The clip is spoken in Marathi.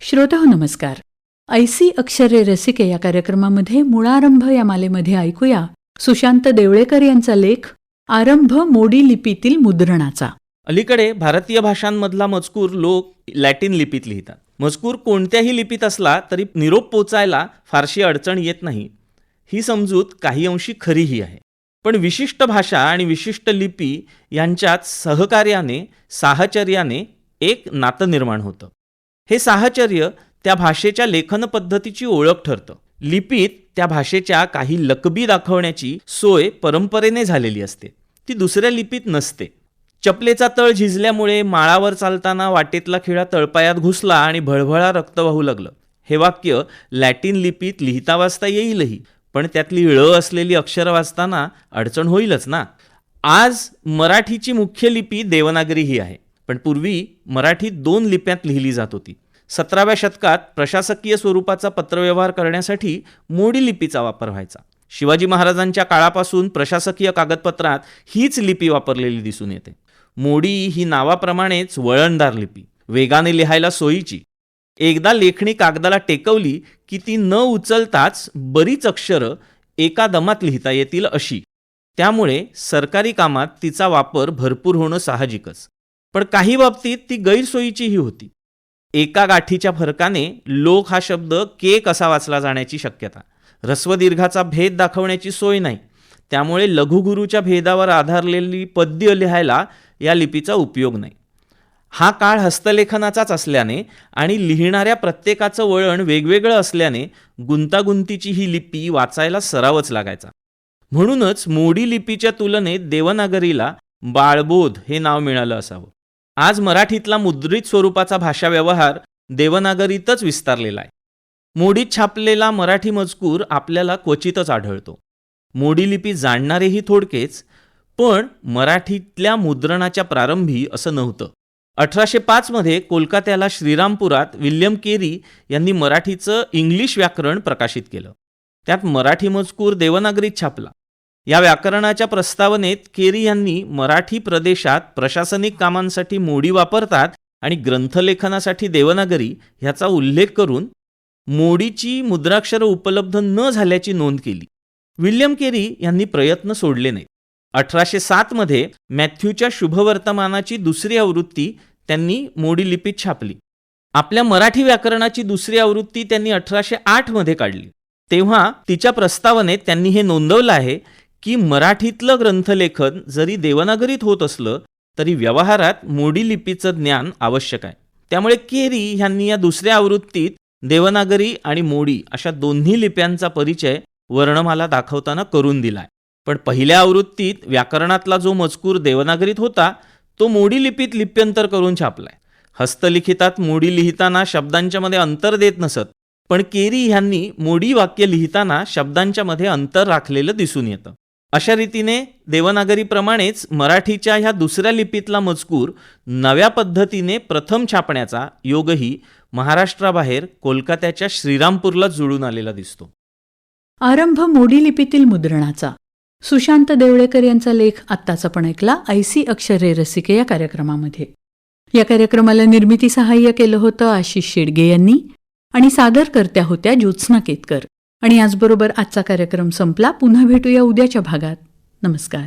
श्रोताहो नमस्कार. ऐसी अक्षरे रसिके या कार्यक्रमामध्ये मुळारंभ या मालेमध्ये ऐकूया सुशांत देवळेकर यांचा लेख आरंभ मोडी लिपीतील मुद्रणाचा. अलीकडे भारतीय भाषांमधला मजकूर लोक लॅटिन लिपीत लिहितात. मजकूर कोणत्याही लिपीत असला तरी निरोप पोचायला फारशी अडचण येत नाही. ही समजूत काही अंशी खरीही आहे. पण विशिष्ट भाषा आणि विशिष्ट लिपी यांच्यात सहकार्याने साहचर्याने एक नातं निर्माण होतं. हे साहचर्य त्या भाषेच्या लेखन पद्धतीची ओळख ठरतं. लिपीत त्या भाषेच्या काही लकबी दाखवण्याची सोय परंपरेने झालेली असते, ती दुसऱ्या लिपीत नसते. चपलेचा तळ झिजल्यामुळे माळावर चालताना वाटेतला खिळा तळपायात घुसला आणि भळभळा रक्त वाहू लागलं. हे वाक्य लॅटिन लिपीत लिहिता वाचता येईलही, पण त्यातली ळ असलेली अक्षरं वाचताना अडचण होईलच ना. आज मराठीची मुख्य लिपी देवनागरी ही आहे, पण पूर्वी मराठी 2 लिप्यात लिहिली जात होती. 17व्या शतकात प्रशासकीय स्वरूपाचा पत्रव्यवहार करण्यासाठी मोडी लिपीचा वापर व्हायचा. शिवाजी महाराजांच्या काळापासून प्रशासकीय कागदपत्रात हीच लिपी वापरलेली दिसून येते. मोडी ही नावाप्रमाणेच वळणदार लिपी, वेगाने लिहायला सोयीची. एकदा लेखणी कागदाला टेकवली की ती न उचलताच बरीच अक्षरं एका दमात लिहिता येतील अशी. त्यामुळे सरकारी कामात तिचा वापर भरपूर होणं साहजिकच. पण काही बाबतीत ती गैरसोयीचीही होती. एका गाठीच्या फरकाने लोक हा शब्द केक असा वाचला जाण्याची शक्यता. ह्रस्वदीर्घाचा भेद दाखवण्याची सोय नाही. त्यामुळे लघुगुरूच्या भेदावर आधारलेली पद्य लिहायला या लिपीचा उपयोग नाही. हा काळ हस्तलेखनाचाच असल्याने आणि लिहिणाऱ्या प्रत्येकाचं वळण वेगवेगळं असल्याने गुंतागुंतीची ही लिपी वाचायला सरावच लागायचा. म्हणूनच मोडी लिपीच्या तुलनेत देवनागरीला बाळबोध हे नाव मिळालं असावं. आज मराठीतला मुद्रित स्वरूपाचा भाषा व्यवहार देवनागरीतच विस्तारलेला आहे. मोडीत छापलेला मराठी मजकूर आपल्याला क्वचितच आढळतो. मोडी लिपी जाणणारेही थोडकेच, पण मराठीतल्या मुद्रणाच्या प्रारंभी असं नव्हतं. 1805 मध्ये कोलकात्याला श्रीरामपुरात विल्यम केरी यांनी मराठीचं इंग्लिश व्याकरण प्रकाशित केलं. त्यात मराठी मजकूर देवनागरीत छापला. या व्याकरणाच्या प्रस्तावनेत केरी यांनी मराठी प्रदेशात प्रशासनिक कामांसाठी मोडी वापरतात आणि ग्रंथलेखनासाठी देवनागरी ह्याचा उल्लेख करून मोडीची मुद्राक्षरं उपलब्ध न झाल्याची नोंद केली. विल्यम केरी यांनी प्रयत्न सोडले नाहीत. 1807 मध्ये मॅथ्यूच्या शुभवर्तमानाची 2री आवृत्ती त्यांनी मोडी लिपीत छापली. आपल्या मराठी व्याकरणाची 2री आवृत्ती त्यांनी 1808 मध्ये काढली. तेव्हा तिच्या प्रस्तावनेत त्यांनी हे नोंदवलं आहे की मराठीतलं ग्रंथलेखन जरी देवनागरीत होत असलं तरी व्यवहारात मोडी लिपीचं ज्ञान आवश्यक आहे. त्यामुळे केरी यांनी या 2ऱ्या आवृत्तीत देवनागरी आणि मोडी अशा दोन्ही लिप्यांचा परिचय वर्णमाला दाखवताना करून दिलाय. पण पहिल्या आवृत्तीत व्याकरणातला जो मजकूर देवनागरीत होता तो मोडी लिपीत लिप्यंतर करून छापलाय. हस्तलिखितात मोडी लिहिताना शब्दांच्या मध्ये अंतर देत नसत, पण केरी ह्यांनी मोडी वाक्य लिहिताना शब्दांच्या मध्ये अंतर राखलेलं दिसून येतं. अशा रीतीने देवनागरीप्रमाणेच मराठीच्या ह्या 2ऱ्या लिपीतला मजकूर नव्या पद्धतीने प्रथम छापण्याचा योगही महाराष्ट्राबाहेर कोलकात्याच्या श्रीरामपूरला जुळून आलेला दिसतो. आरंभ मोडी लिपीतील मुद्रणाचा सुशांत देवळेकर यांचा लेख आत्ताच आपण ऐकला ऐसी अक्षरे रसिके या कार्यक्रमामध्ये. या कार्यक्रमाला निर्मिती सहाय्य केलं होतं आशिष शेडगे यांनी आणि सादरकर्त्या होत्या ज्योत्स्ना केतकर. आणि याचबरोबर आजचा कार्यक्रम संपला. पुन्हा भेटूया उद्याच्या भागात. नमस्कार.